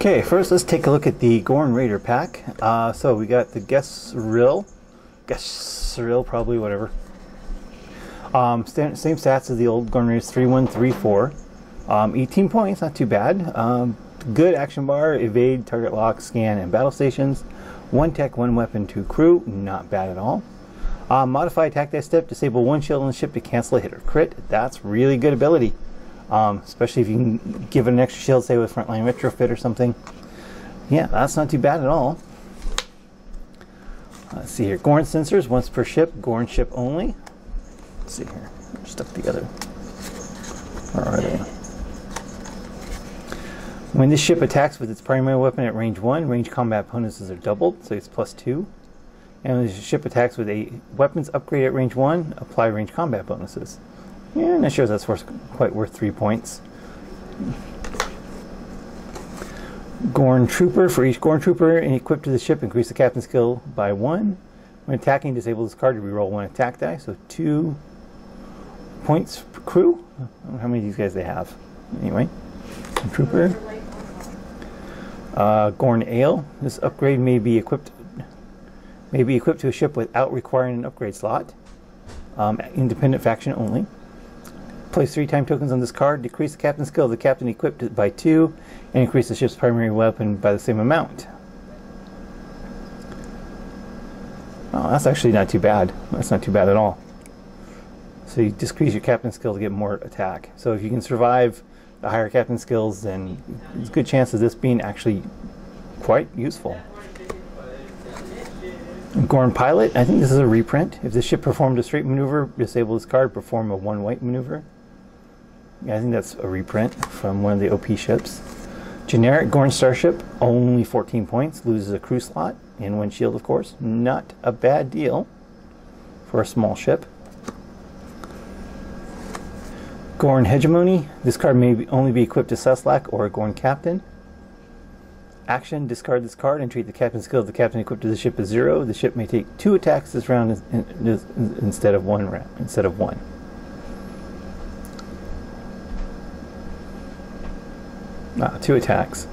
Okay, first let's take a look at the Gorn Raider pack. So we got the Gesril, probably, whatever. Same stats as the old Gorn Raiders, 3134. 18 points, not too bad. Good action bar, evade, target lock, scan, and battle stations. 1 tech, 1 weapon, 2 crew, not bad at all. Modify attack dice step, disable 1 shield on the ship to cancel a hit or crit. That's really good ability. Especially if you can give it an extra shield, say with frontline retrofit or something. Yeah, that's not too bad at all. Let's see here. Gorn sensors, once per ship, Gorn ship only. Let's see here. Stuck together. Where are they? When this ship attacks with its primary weapon at range 1, range combat bonuses are doubled, so it's +2. And when the ship attacks with a weapons upgrade at range 1, apply range combat bonuses. Yeah, and that shows that's quite worth 3 points. Gorn Trooper. For each Gorn Trooper and equipped to the ship, increase the captain's skill by 1. When attacking, disable this card to reroll 1 attack die, so 2 points per crew. I don't know how many of these guys they have. Anyway, Gorn Trooper. Gorn Ale. This upgrade may be equipped to a ship without requiring an upgrade slot. Independent faction only. Place 3 time tokens on this card, decrease the captain's skill of the captain equipped it by 2, and increase the ship's primary weapon by the same amount. Oh, that's actually not too bad. That's not too bad at all. So you decrease your captain's skill to get more attack. So if you can survive the higher captain skills, then there's a good chance of this being actually quite useful. Gorn Pilot, I think this is a reprint. If the ship performed a straight maneuver, disable this card, perform a 1 white maneuver. Yeah, I think that's a reprint from one of the OP ships. Generic Gorn Starship, only 14 points, loses a crew slot and 1 shield, of course. Not a bad deal for a small ship. Gorn Hegemony, this card may only be equipped to Seslak or a Gorn Captain. Action, discard this card and treat the captain's skill of the captain equipped to the ship as 0. The ship may take 2 attacks this round instead of one. 2 attacks.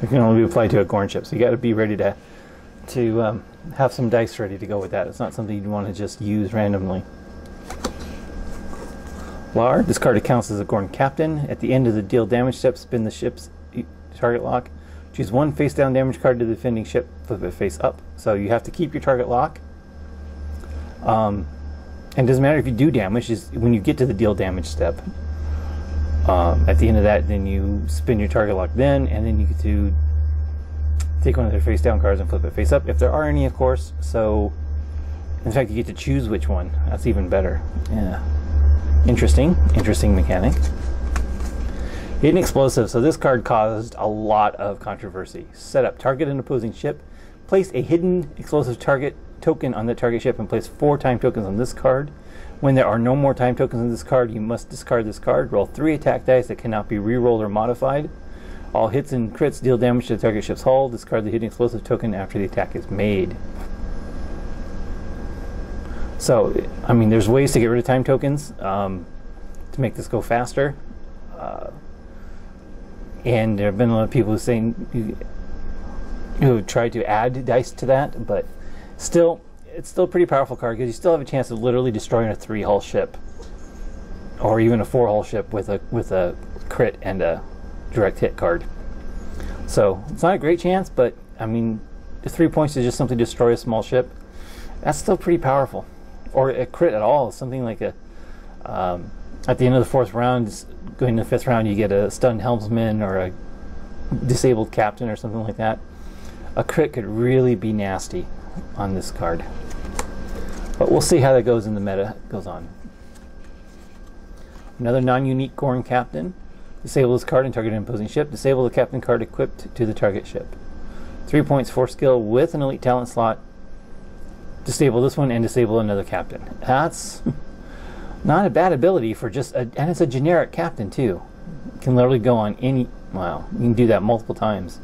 It can only be applied to a Gorn ship, so you got to be ready to have some dice ready to go with that. It's not something you want to just use randomly. Lar, this card counts as a Gorn Captain. At the end of the deal damage step, spin the ship's target lock. Choose 1 face down damage card to the defending ship, flip it face up. So you have to keep your target lock. And it doesn't matter if you do damage, just when you get to the deal damage step. At the end of that, then you spin your target lock then, and then you get to take one of their face down cards and flip it face up, if there are any, of course. So, in fact, you get to choose which one. That's even better. Yeah. Interesting mechanic. Hidden Explosive. So this card caused a lot of controversy. Set up, target an opposing ship, place a hidden explosive target token on the target ship, and place 4 time tokens on this card. When there are no more time tokens on this card, you must discard this card. Roll 3 attack dice that cannot be re-rolled or modified. All hits and crits deal damage to the target ship's hull. Discard the hidden explosive token after the attack is made. So, I mean, there's ways to get rid of time tokens to make this go faster. And there have been a lot of people who tried to add dice to that, but still, it's still a pretty powerful card because you still have a chance of literally destroying a 3-hull ship, or even a 4-hull ship with a crit and a direct hit card. So it's not a great chance, but I mean, the 3 points to just simply destroy a small ship, that's still pretty powerful. Or a crit at all, something like a at the end of the 4th round, going to the 5th round, you get a stunned helmsman or a disabled captain or something like that. A crit could really be nasty on this card. But we'll see how that goes in the meta goes on. Another non-unique Gorn Captain. Disable this card and target an opposing ship. Disable the captain card equipped to the target ship. 3 points for skill with an elite talent slot. Disable this one and disable another captain. That's not a bad ability for just and it's a generic captain too. It can literally go on any, wow, you can do that multiple times.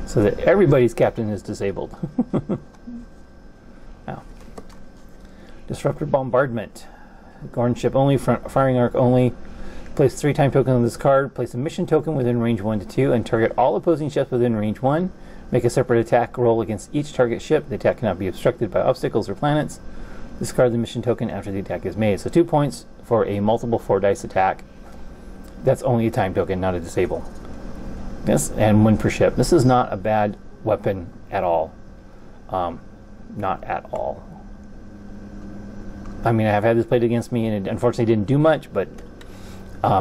So that everybody's captain is disabled. Wow. Disruptor Bombardment. Gorn ship only, front firing arc only. Place 3 time tokens on this card. Place a mission token within range 1 to 2 and target all opposing ships within range 1. Make a separate attack roll against each target ship. The attack cannot be obstructed by obstacles or planets. Discard the mission token after the attack is made. So 2 points for a multiple 4 dice attack. That's only a time token, not a disable. Yes, and 1 per ship. This is not a bad weapon at all. Not at all. I mean, I have had this played against me, and it unfortunately didn't do much, but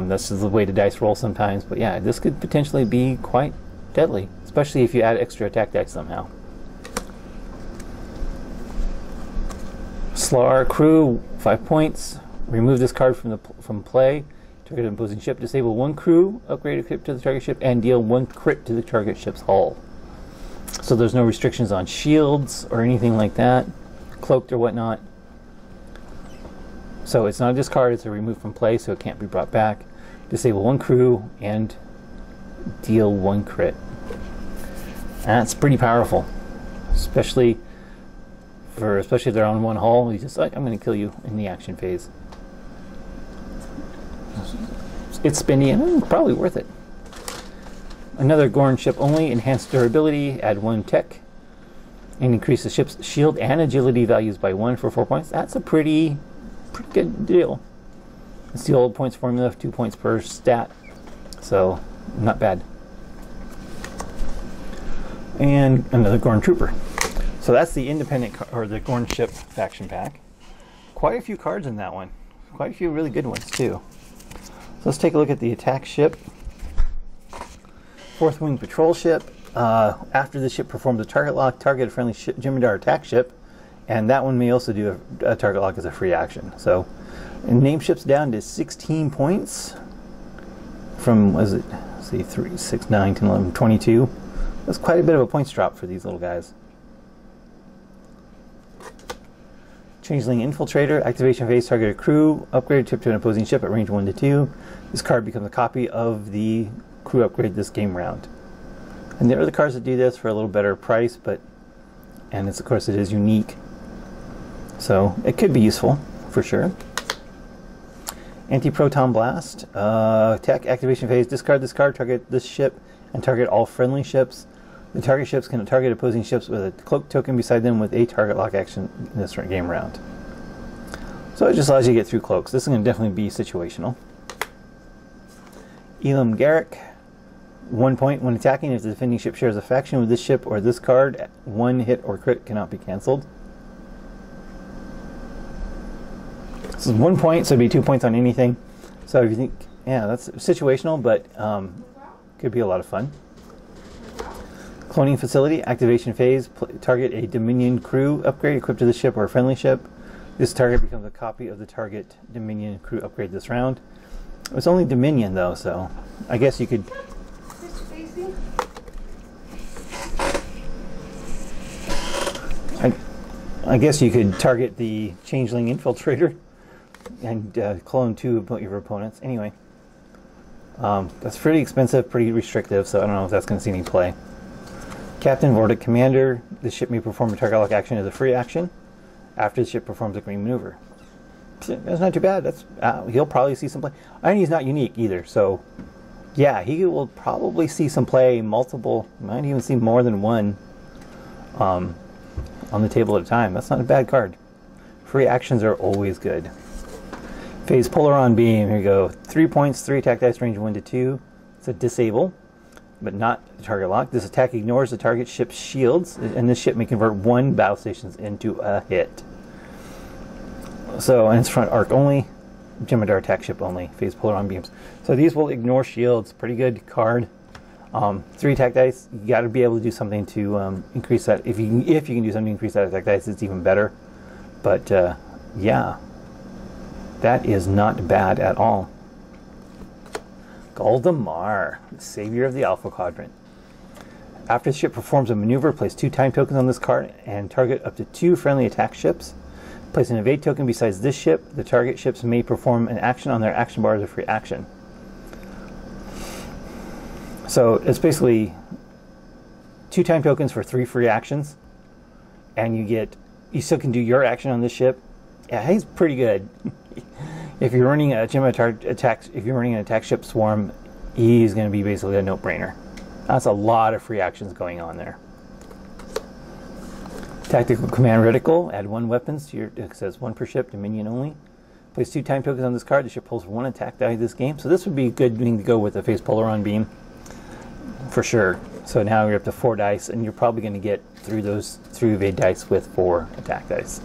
this is the way the dice roll sometimes. But yeah, this could potentially be quite deadly, especially if you add extra attack dice somehow. Slar crew, 5 points. Remove this card from play. Target an opposing ship. Disable 1 crew, upgrade a crit to the target ship, and deal 1 crit to the target ship's hull. So there's no restrictions on shields or anything like that, cloaked or whatnot. So it's not a discard, it's a remove from play, so it can't be brought back. Disable 1 crew and deal 1 crit. That's pretty powerful, especially if they're on 1 hull. You just like, I'm going to kill you in the action phase. It's spinny and probably worth it. Another Gorn ship only, enhanced durability, add 1 tech, and increase the ship's shield and agility values by 1 for 4 points. That's a pretty good deal. It's the old points formula, 2 points per stat, so not bad. And another Gorn trooper. So that's the independent or the Gorn ship faction pack. Quite a few cards in that one. Quite a few really good ones too. So let's take a look at the attack ship. 4th Wing Patrol ship. After the ship performs a target lock, target a friendly Jem'Hadar attack ship, and that one may also do a target lock as a free action. So, and name ships down to 16 points from, was it, let's see, 3, 6, 9, 10, 11, 22. That's quite a bit of a points drop for these little guys. Changeling Infiltrator, activation phase, target a crew, upgrade a ship to an opposing ship at range 1 to 2. This card becomes a copy of the crew upgrade this game round. And there are the cards that do this for a little better price, and it's, of course, it is unique. So it could be useful for sure. Anti-Proton Blast, attack activation phase, discard this card, target this ship, and target all friendly ships. The target ships can target opposing ships with a cloak token beside them with a target lock action in this game round. So it just allows you to get through cloaks. This is going to definitely be situational. Elam Garrick, 1 point when attacking. If the defending ship shares a faction with this ship or this card, 1 hit or crit cannot be cancelled. This is 1 point, so it'd be 2 points on anything. So if you think, yeah, that's situational, but could be a lot of fun. Cloning Facility, activation phase, target a Dominion crew upgrade equipped to the ship or a friendly ship. This target becomes a copy of the target Dominion crew upgrade this round. It's only Dominion though, so I guess you could. I guess you could target the Changeling Infiltrator and clone 2 of your opponents. Anyway, that's pretty expensive, pretty restrictive, so I don't know if that's going to see any play. Captain Vortic Commander, the ship may perform a target lock action as a free action after the ship performs a green maneuver. That's not too bad. That's he'll probably see some play. And he's not unique either, so yeah, he will probably see some play, multiple, might even see more than 1 on the table at a time. That's not a bad card. Free actions are always good. Phase Polaron Beam, here you go. 3 points, 3 attack dice, range 1 to 2. It's a disable, but not a target lock. This attack ignores the target ship's shields, and this ship may convert 1 battle stations into a hit. So, and it's front arc only, Jem'Hadar attack ship only, phase Polaron Beams. So these will ignore shields, pretty good card. 3 attack dice, you got to be able to do something to increase that. If you can do something to increase that attack dice, it's even better. But yeah, that is not bad at all. Goldemar, the savior of the Alpha Quadrant. After the ship performs a maneuver, place 2 time tokens on this card and target up to 2 friendly attack ships. Place an evade token besides this ship. The target ships may perform an action on their action bar as a free action. So it's basically 2 time tokens for 3 free actions, and you still can do your action on this ship. Yeah, he's pretty good. If you're running a if you're running an attack ship swarm, he's going to be basically a no-brainer. That's a lot of free actions going on there. Tactical Command Reticle. Add 1 weapons to your. It says 1 per ship, Dominion only. Place 2 time tokens on this card. The ship pulls 1 attack die this game. So this would be a good thing to go with the Phase Polaron Beam for sure. So now you're up to 4 dice, and you're probably going to get through those 3 evade dice with 4 attack dice.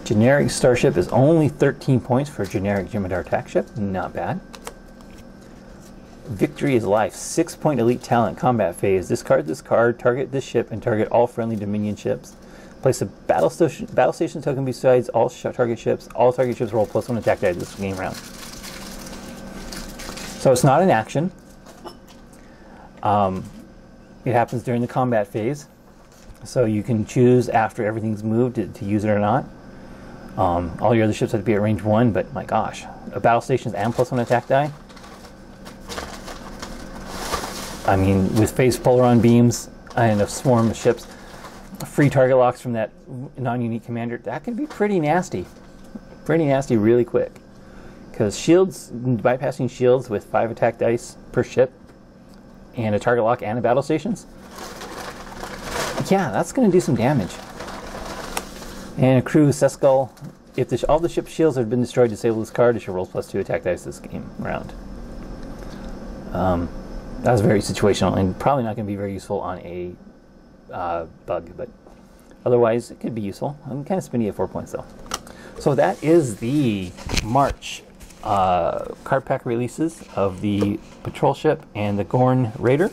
Generic Starship is only 13 points for a generic Jem'Hadar attack ship. Not bad. Victory is Life. 6-point elite talent combat phase. Discard this card, target this ship, and target all friendly Dominion ships. Place a battle station token besides all target ships. All target ships roll +1 attack die this game round. So it's not an action. It happens during the combat phase. So you can choose after everything's moved to use it or not. All your other ships have to be at range 1, but my gosh, a battle stations and +1 attack die. I mean, with Phase Polaron Beams and a swarm of ships, free target locks from that non-unique commander, that could be pretty nasty. Pretty nasty really quick. Because shields, bypassing shields with 5 attack dice per ship, and a target lock and a battle stations, yeah, that's going to do some damage. And a crew Seskull. If all the ship's shields have been destroyed, disable this card. It should roll +2 attack dice this game round. That was very situational and probably not going to be very useful on a bug, but otherwise it could be useful. I'm kind of spinny at 4 points though. So that is the March card pack releases of the Patrol Ship and the Gorn Raider.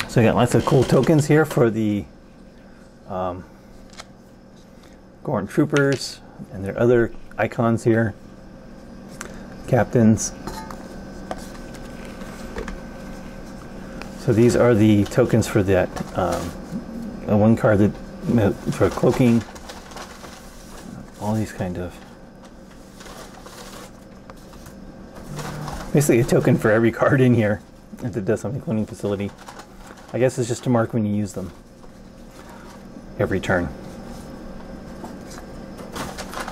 So we got lots of cool tokens here for the Gorn Troopers, and there are other icons here. Captains. So these are the tokens for that one card that for cloaking. All these kind of basically a token for every card in here if it does something cloning facility. I guess it's just to mark when you use them every turn.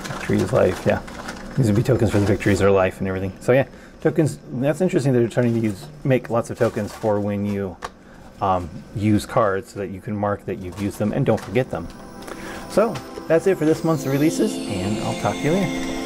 Victory is Life, yeah. These would be tokens for the victories or life and everything. So yeah, tokens. That's interesting that they're trying to make lots of tokens for when you use cards so that you can mark that you've used them and don't forget them. So that's it for this month's releases, and I'll talk to you later.